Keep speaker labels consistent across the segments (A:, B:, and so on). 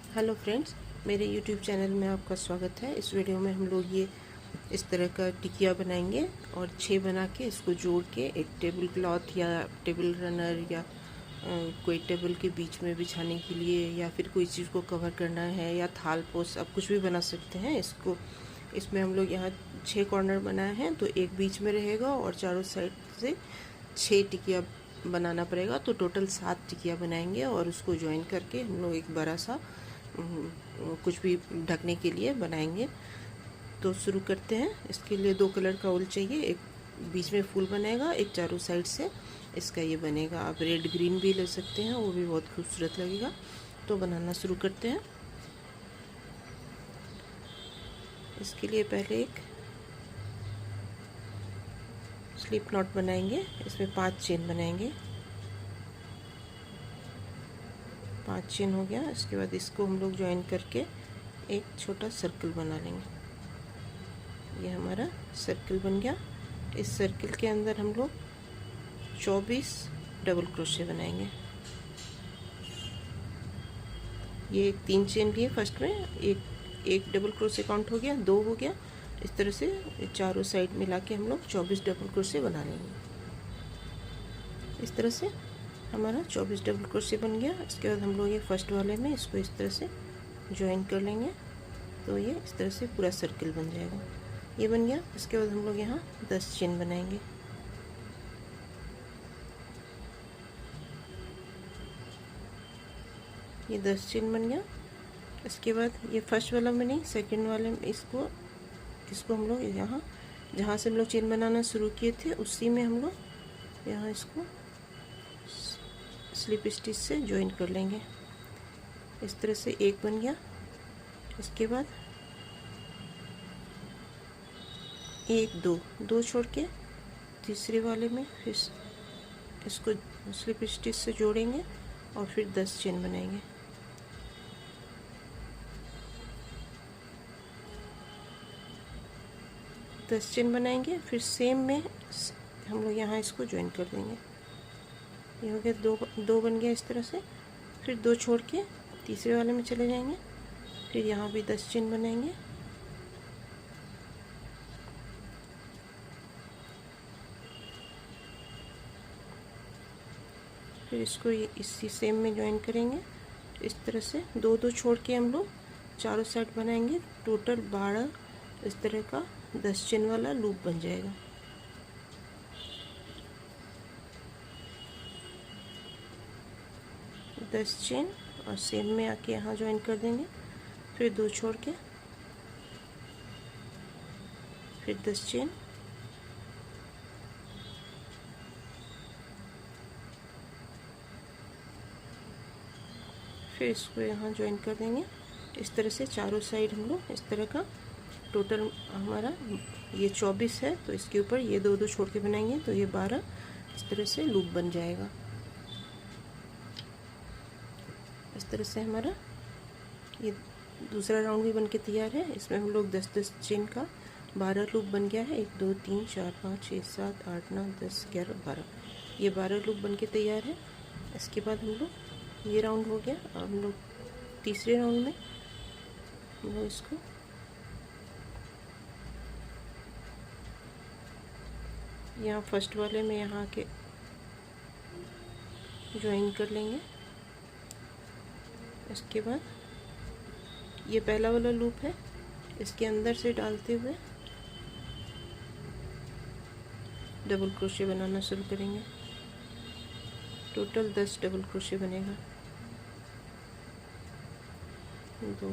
A: Hello friends, मेरे YouTube channel में आपका स्वागत है। इस वीडियो में हम लोग ये इस तरह का टिकिया बनाएंगे और 6 बना के इसको जोड़ के एक टेबल क्लॉथ या टेबल रनर या कोई टेबल के बीच में बिछाने के लिए या फिर कोई चीज़ को कवर करना है या थाल पोस आप कुछ भी बना सकते हैं। इसमें हम लोग यहाँ 6 कॉर्नर बनाए हैं, तो एक बीच में रहेगा और चारों साइड से 6 टिकिया बनाना पड़ेगा। तो टोटल 7 टिकिया बनाएंगे और उसको ज्वाइन करके हम लोग एक बड़ा सा कुछ भी ढकने के लिए बनाएंगे। तो शुरू करते हैं। इसके लिए 2 कलर का उल चाहिए, एक बीच में फूल बनेगा, एक चारों साइड से इसका ये बनेगा। आप रेड ग्रीन भी ले सकते हैं, वो भी बहुत खूबसूरत लगेगा। तो बनाना शुरू करते हैं। इसके लिए पहले एक स्लिप नॉट बनाएंगे। इसमें 5 चेन बनाएंगे। 5 चेन हो गया। इसके बाद इसको हम लोग ज्वाइन करके एक छोटा सर्कल बना लेंगे। ये हमारा सर्कल बन गया। इस सर्कल के अंदर हम लोग 24 डबल क्रोशे बनाएंगे। ये 3 चेन लिए फर्स्ट में, एक डबल क्रोशे काउंट हो गया, 2 हो गया। इस तरह से चारों साइड मिला के हम लोग 24 डबल क्रोशे बना लेंगे। इस तरह से हमारा 24 डबल क्रोशे बन गया। इसके बाद हम लोग ये फर्स्ट वाले में इसको इस तरह से ज्वाइन कर लेंगे। तो ये इस तरह से पूरा सर्कल बन जाएगा। ये बन गया। इसके बाद हम लोग यहाँ 10 चेन बनाएंगे। ये 10 चेन बन गया। इसके बाद ये फर्स्ट वाला में नहीं, सेकंड वाले में इसको हम लोग यहाँ जहाँ से हम लोग चेन बनाना शुरू किए थे उसी में हम लोग यहाँ इसको स्लिप स्टिच से ज्वाइन कर लेंगे। इस तरह से एक बन गया। इसके बाद एक दो छोड़ के तीसरे वाले में फिर इसको स्लिप स्टिच से जोड़ेंगे और फिर 10 चेन बनाएंगे। दस चेन बनाएंगे, फिर सेम में हम लोग यहाँ इसको ज्वाइन कर देंगे। ये हो गया, दो बन गया इस तरह से। फिर 2 छोड़ के तीसरे वाले में चले जाएंगे। फिर यहाँ भी 10 चेन बनाएंगे। फिर इसको इसी सेम में ज्वाइन करेंगे। इस तरह से 2 छोड़ के हम लोग चारों साइड बनाएंगे। टोटल 12 इस तरह का 10 चेन वाला लूप बन जाएगा। दस चेन और सेम में आके यहाँ ज्वाइन कर देंगे। फिर 2 छोड़ के फिर 10 चेन, फिर इसको यहाँ ज्वाइन कर देंगे। इस तरह से चारों साइड हम लोग इस तरह का टोटल हमारा ये 24 है, तो इसके ऊपर ये 2 छोड़ के बनाएंगे तो ये 12 इस तरह से लूप बन जाएगा। इस तरह से हमारा ये दूसरा राउंड भी बन के तैयार है। इसमें हम लोग 10 चेन का 12 लूप बन गया है। 1 2 3 4 5 6 7 8 9 10 11 12, ये 12 लूप बन के तैयार है। इसके बाद हम लोग ये राउंड हो गया। अब हम लोग तीसरे राउंड में हम लोग इसको यहाँ फर्स्ट वाले में यहाँ के ज्वाइन कर लेंगे। इसके बाद ये पहला वाला लूप है, इसके अंदर से डालते हुए डबल क्रोशे बनाना शुरू करेंगे। टोटल 10 डबल क्रोशे बनेगा। 2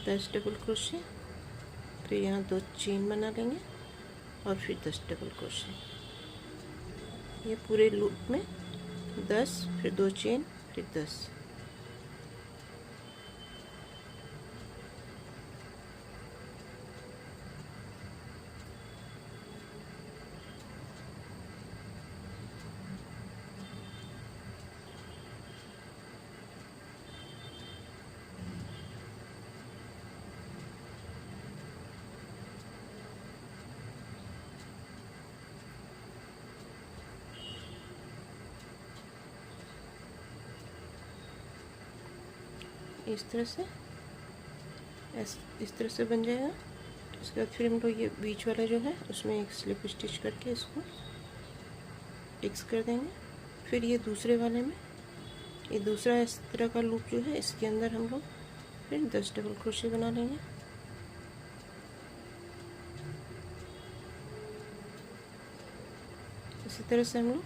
A: 10 डबल क्रोशे, फिर यहाँ 2 चेन बना लेंगे और फिर 10 डबल क्रोशे। ये पूरे लूप में 10, फिर 2 चेन, फिर 10। इस तरह से, इस तरह से बन जाएगा। उसके बाद फिर हम लोग ये बीच वाला जो है उसमें एक स्लिप स्टिच करके इसको फिक्स कर देंगे। फिर ये दूसरे वाले में ये दूसरा इस तरह का लूप जो है इसके अंदर हम लोग फिर 10 डबल क्रोशे बना लेंगे। इसी तरह से हम लोग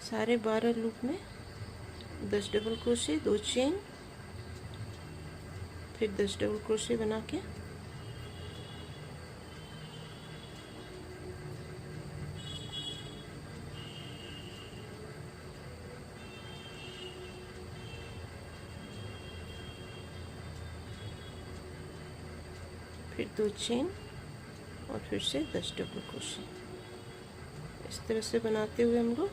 A: सारे 12 लूप में 10 डबल क्रोशे, 2 चेन, फिर 10 डबल क्रोशे बना के फिर 2 चेन और फिर से 10 डबल क्रोशे। इस तरह से बनाते हुए हम लोग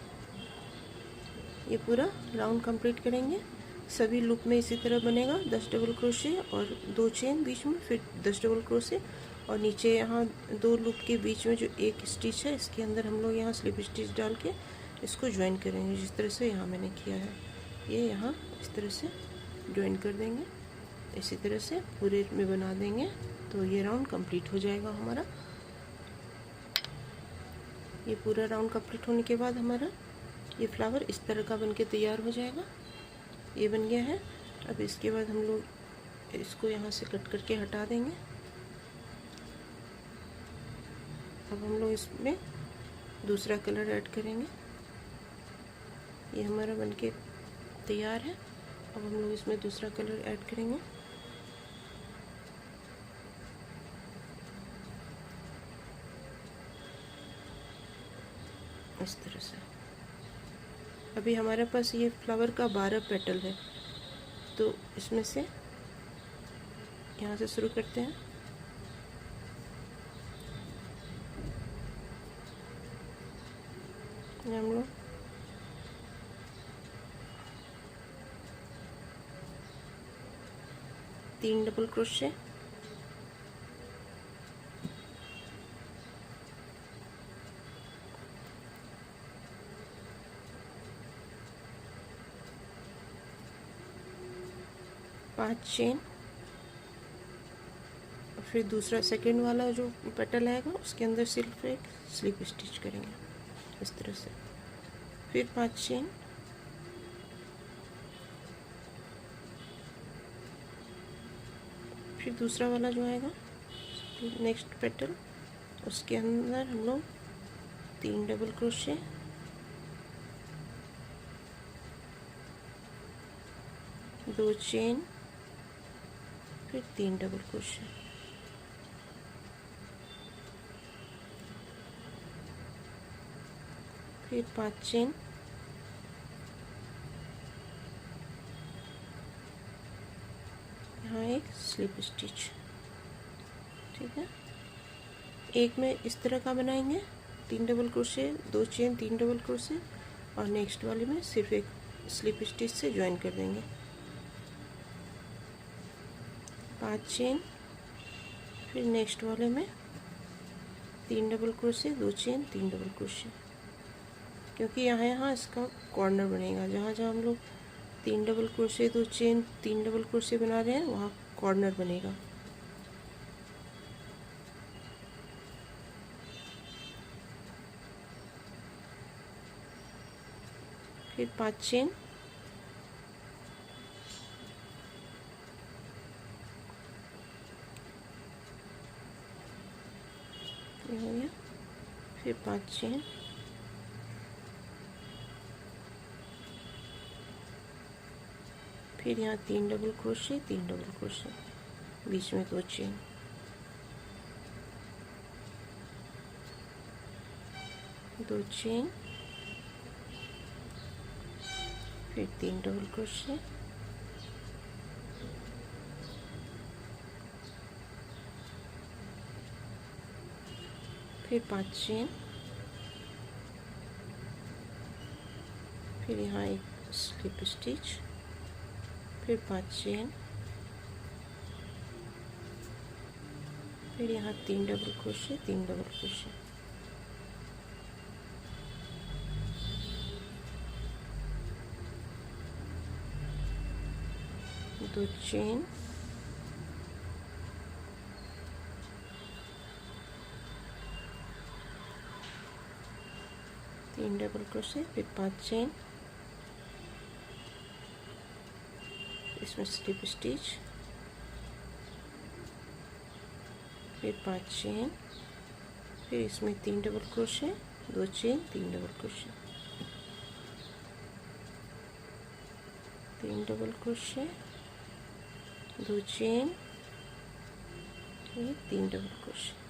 A: ये पूरा राउंड कंप्लीट करेंगे। सभी लूप में इसी तरह बनेगा, 10 डबल क्रोशे और 2 चेन बीच में, फिर 10 डबल क्रोशे और नीचे यहाँ 2 लूप के बीच में जो एक स्टिच है इसके अंदर हम लोग यहाँ स्लिप स्टिच डाल के इसको ज्वाइन करेंगे। जिस तरह से यहाँ मैंने किया है, ये यहाँ इस तरह से ज्वाइन कर देंगे। इसी तरह से पूरे में बना देंगे तो ये राउंड कंप्लीट हो जाएगा हमारा। ये पूरा राउंड कंप्लीट होने के बाद हमारा ये फ्लावर इस तरह का बनके तैयार हो जाएगा। ये बन गया है। अब इसके बाद हम लोग इसको यहाँ से कट करके हटा देंगे। अब हम लोग इसमें दूसरा कलर ऐड करेंगे। ये हमारा बनके तैयार है। अब हम लोग इसमें दूसरा कलर ऐड करेंगे। इस तरह से अभी हमारे पास ये फ्लावर का 12 पेटल है, तो इसमें से यहाँ से शुरू करते हैं। हम लोग तीन डबल क्रोशे, पांच चेन, फिर दूसरा सेकंड वाला जो पेटल आएगा उसके अंदर सिर्फ एक स्लिप स्टिच करेंगे इस तरह से, फिर 5 चेन, फिर दूसरा वाला जो आएगा नेक्स्ट पेटल उसके अंदर हम लोग 3 डबल क्रोशे, दो चेन, फिर 3 डबल क्रोशे, फिर 5 चेन, यहाँ एक स्लिप स्टिच। ठीक है, एक में इस तरह का बनाएंगे 3 double crochet, 2 chain, 3 double crochet और नेक्स्ट वाले में सिर्फ एक स्लिप स्टिच से ज्वाइन कर देंगे। 5 चेन, फिर नेक्स्ट वाले में 3 double crochet, 2 chain, 3 double crochet, क्योंकि यहाँ इसका कॉर्नर बनेगा। जहाँ जहाँ हम लोग 3 double crochet, 2 chain, 3 double crochet बना रहे हैं वहाँ कॉर्नर बनेगा। फिर 5 चेन, ये हो गया, फिर 5 चेन, फिर यहाँ 3 डबल क्रोशे, 3 डबल क्रोशे, बीच में 2 चेन, दो चेन, फिर 3 डबल क्रोशे, फिर 5 चेन, फिर यहाँ एक स्लिप स्टिच, फिर 5 चेन, फिर यहाँ 3 double crochet, 3 double crochet, 2 chain, तीन डबल क्रोशे, फिर 5 चेन, इसमें स्लिप स्टिच, फिर 5 चेन, फिर इसमें 3 double crochet, 2 chain, 3 double crochet, 3 double crochet, 2 chain, फिर 3 डबल क्रोशे,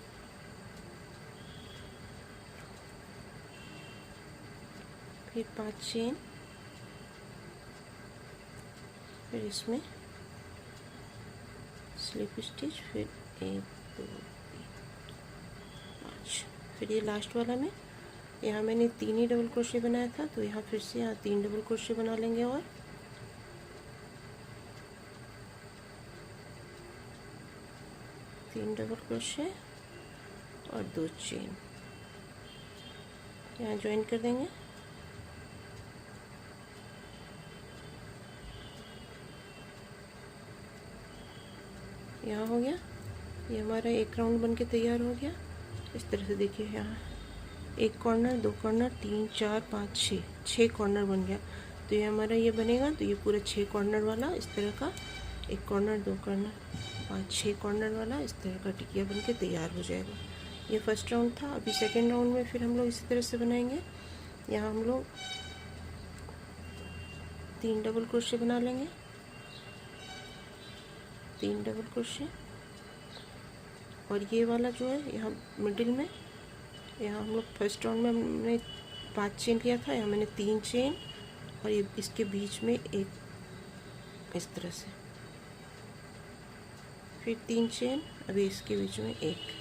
A: फिर 5 चेन, फिर इसमें स्लिप स्टिच, फिर 1 2 3 5, फिर ये लास्ट वाला में यहाँ मैंने 3 ही डबल क्रोशे बनाया था, तो यहाँ फिर से यहाँ 3 डबल क्रोशे बना लेंगे और 3 डबल क्रोशे और 2 चेन यहाँ ज्वाइन कर देंगे। यहाँ हो गया, ये हमारा एक राउंड बन के तैयार हो गया। इस तरह से देखिए, यहाँ एक कॉर्नर, 2 कॉर्नर, 3 4 5 6 कॉर्नर बन गया। तो ये हमारा ये बनेगा, तो ये पूरा 6 कॉर्नर वाला इस तरह का, एक कॉर्नर, 2 कॉर्नर, 5 6 कॉर्नर वाला इस तरह का टिकिया बन के तैयार हो जाएगा। ये फर्स्ट राउंड था। अभी सेकेंड राउंड में फिर हम लोग इसी तरह से बनाएंगे। यहाँ हम लोग 3 डबल क्रोशे बना लेंगे, 3 डबल क्रोशे, और ये वाला जो है यहाँ मिडिल में, यहाँ हम लोग फर्स्ट राउंड में हमने 5 चेन लिया था, यहाँ मैंने 3 चेन, और ये इसके बीच में एक इस तरह से, फिर 3 चेन, अभी इसके बीच में एक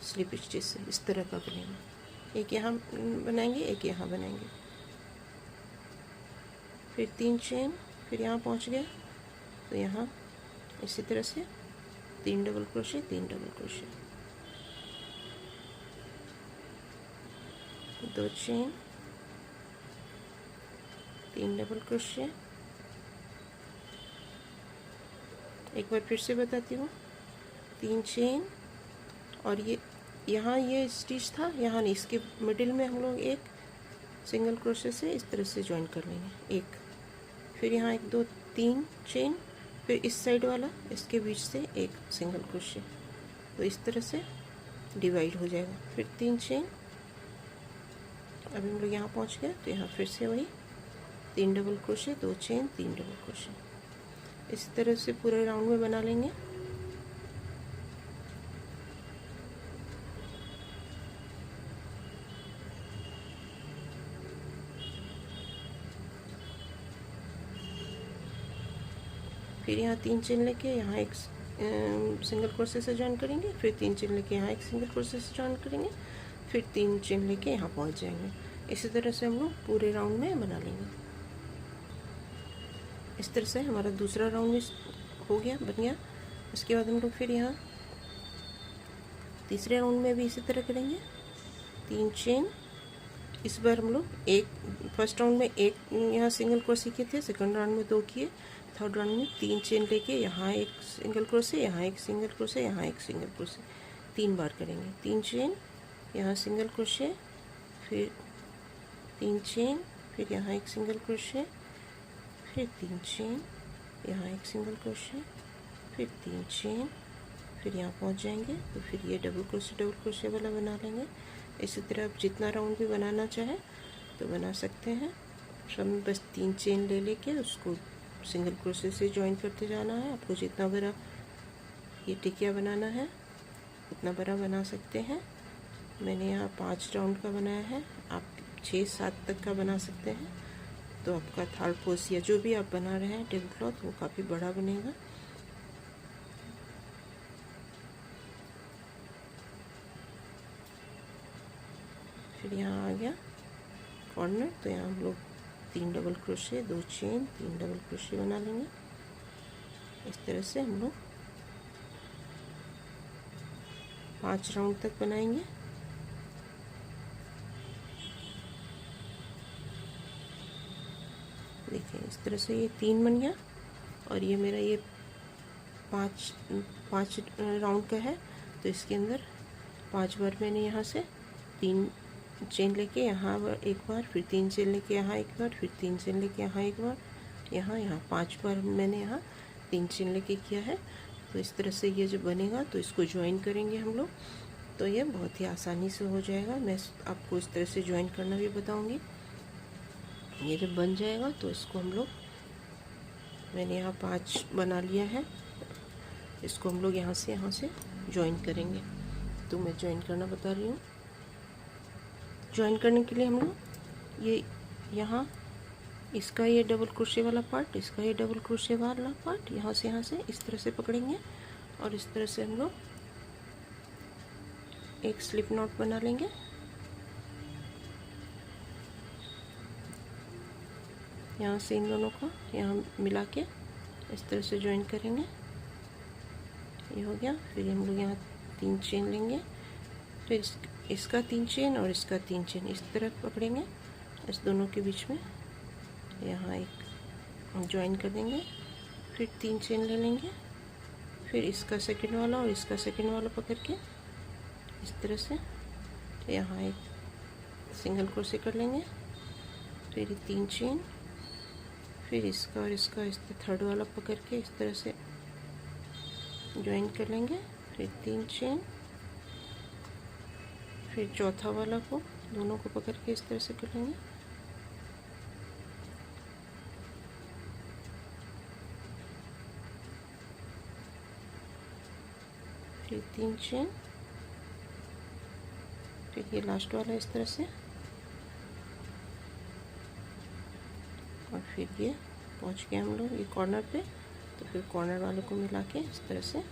A: स्लिप स्टिच से इस तरह का बनेगा। एक यहाँ बनाएंगे, एक यहाँ बनाएंगे, फिर 3 चेन, फिर यहाँ पहुँच गया, तो यहाँ इसी तरह से 3 double crochet, 3 double crochet, 2 chain, 3 double crochet, एक बार फिर से बताती हूँ, 3 चेन, और ये यहाँ ये स्टिच था, यहाँ नहीं, इसके मिडिल में हम लोग एक सिंगल क्रोशे से इस तरह से ज्वाइन कर लेंगे, एक, फिर यहाँ 1 2 3 चेन, फिर इस साइड वाला इसके बीच से एक सिंगल क्रोशे, तो इस तरह से डिवाइड हो जाएगा। फिर 3 चेन, अभी हम लोग यहाँ पहुँच गए, तो यहाँ फिर से वही 3 double crochet, 2 chain, 3 double crochet, इस तरह से पूरे राउंड में बना लेंगे। फिर यहाँ 3 चेन लेके यहाँ एक सिंगल क्रोशे से ज्वाइन करेंगे, फिर 3 चेन लेके यहाँ एक सिंगल क्रोशे से ज्वाइन करेंगे, फिर 3 चेन लेके यहाँ पहुँच जाएंगे। इसी तरह से हम लोग पूरे राउंड में बना लेंगे। इस तरह से हमारा दूसरा राउंड भी हो गया, बन गया। उसके बाद हम लोग फिर यहाँ तीसरे राउंड में भी इसी तरह करेंगे, 3 चेन, इस बार हम लोग एक, फर्स्ट राउंड में एक यहाँ सिंगल क्रोशे किए थे, सेकंड राउंड में 2 किए, थर्ड राउंड में 3 चेन लेके यहाँ एक सिंगल क्रोशे, यहाँ एक सिंगल क्रोशे, यहाँ एक सिंगल क्रोशे, 3 बार करेंगे। 3 चेन, यहाँ सिंगल क्रोशे, फिर 3 चेन, फिर यहाँ एक सिंगल क्रोशे, फिर 3 चेन, यहाँ एक सिंगल क्रोशे, फिर 3 चेन, फिर यहाँ पहुँच जाएंगे, तो फिर ये डबल क्रोशे वाला बना लेंगे। इसी तरह आप जितना राउंड भी बनाना चाहे तो बना सकते हैं। सब में बस 3 चेन ले लेके उसको सिंगल क्रोशे से ज्वाइन करते जाना है। आपको जितना बड़ा ये टिकिया बनाना है उतना बड़ा बना सकते हैं। मैंने यहाँ 5 राउंड का बनाया है, आप 6-7 तक का बना सकते हैं। तो आपका थाल पोस या जो भी आप बना रहे हैं टेबल क्लॉथ, वो काफ़ी बड़ा बनेगा। फिर यहाँ आ गया कॉर्नर, तो यहाँ हम लोग 3 double crochet, 2 chain, 3 double crochet बना लेंगे। इस तरह से हम लोग 5 राउंड तक बनाएंगे। देखिए इस तरह से ये 3 बन गया, और ये मेरा ये पाँच राउंड का है, तो इसके अंदर 5 बार मैंने यहाँ से 3 चेन लेके यहाँ एक बार, फिर 3 चेन लेके यहाँ एक बार, फिर 3 चेन लेके यहाँ एक बार, यहाँ 5 बार मैंने यहाँ 3 चेन लेके किया है। तो इस तरह से ये जो बनेगा तो इसको ज्वाइन करेंगे हम लोग, तो ये बहुत ही आसानी से हो जाएगा। मैं आपको इस तरह से ज्वाइन करना भी बताऊंगी। ये जब बन जाएगा तो इसको हम लोग, मैंने यहाँ 5 बना लिया है, इसको हम लोग यहाँ से ज्वाइन करेंगे। तो मैं ज्वाइन करना बता रही हूँ। ज्वाइन करने के लिए हम लोग ये यहाँ इसका ये डबल क्रोशे वाला पार्ट, इसका ये डबल क्रोशे वाला पार्ट यहाँ से इस तरह से पकड़ेंगे और इस तरह से हम लोग एक स्लिप नॉट बना लेंगे। यहाँ से इन दोनों को यहाँ मिला के इस तरह से ज्वाइन करेंगे। ये हो गया। फिर हम लोग यहाँ 3 चेन लेंगे, फिर इसका 3 चेन और इसका 3 चेन इस तरह पकड़ेंगे, इस दोनों के बीच में यहाँ एक ज्वाइन कर देंगे। फिर 3 चेन ले लेंगे, फिर इसका सेकंड वाला और इसका सेकंड वाला पकड़ के इस तरह से यहाँ एक सिंगल क्रोशे कर लेंगे। फिर 3 चेन, फिर इसका और इसका इस थर्ड वाला पकड़ के इस तरह से ज्वाइन कर लेंगे। फिर 3 चेन, फिर चौथा वाला को दोनों को पकड़ के इस तरह से कर लेंगे। फिर 3 चेन, फिर ये लास्ट वाला इस तरह से, और फिर ये पहुंच गए हम लोग ये कॉर्नर पे। तो फिर कॉर्नर वाले को मिला के इस तरह से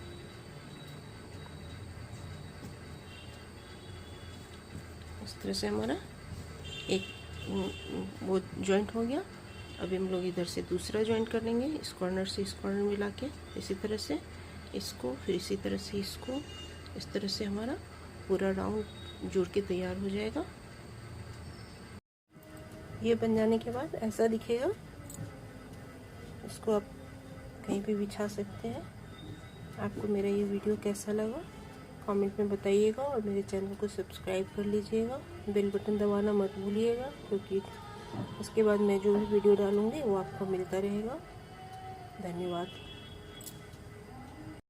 A: हमारा एक वो जॉइंट हो गया। अभी हम लोग इधर से दूसरा जॉइंट कर लेंगे, इस कॉर्नर से इस कॉर्नर मिला के इसी तरह से इसको, फिर इसी तरह से इसको, इस तरह से हमारा पूरा राउंड जुड़ के तैयार हो जाएगा। ये बन जाने के बाद ऐसा दिखेगा। इसको आप कहीं भी बिछा सकते हैं। आपको मेरा ये वीडियो कैसा लगा कमेंट में बताइएगा, और मेरे चैनल को सब्सक्राइब कर लीजिएगा। बेल बटन दबाना मत भूलिएगा, क्योंकि उसके बाद मैं जो भी वीडियो डालूँगी वो आपको मिलता रहेगा। धन्यवाद।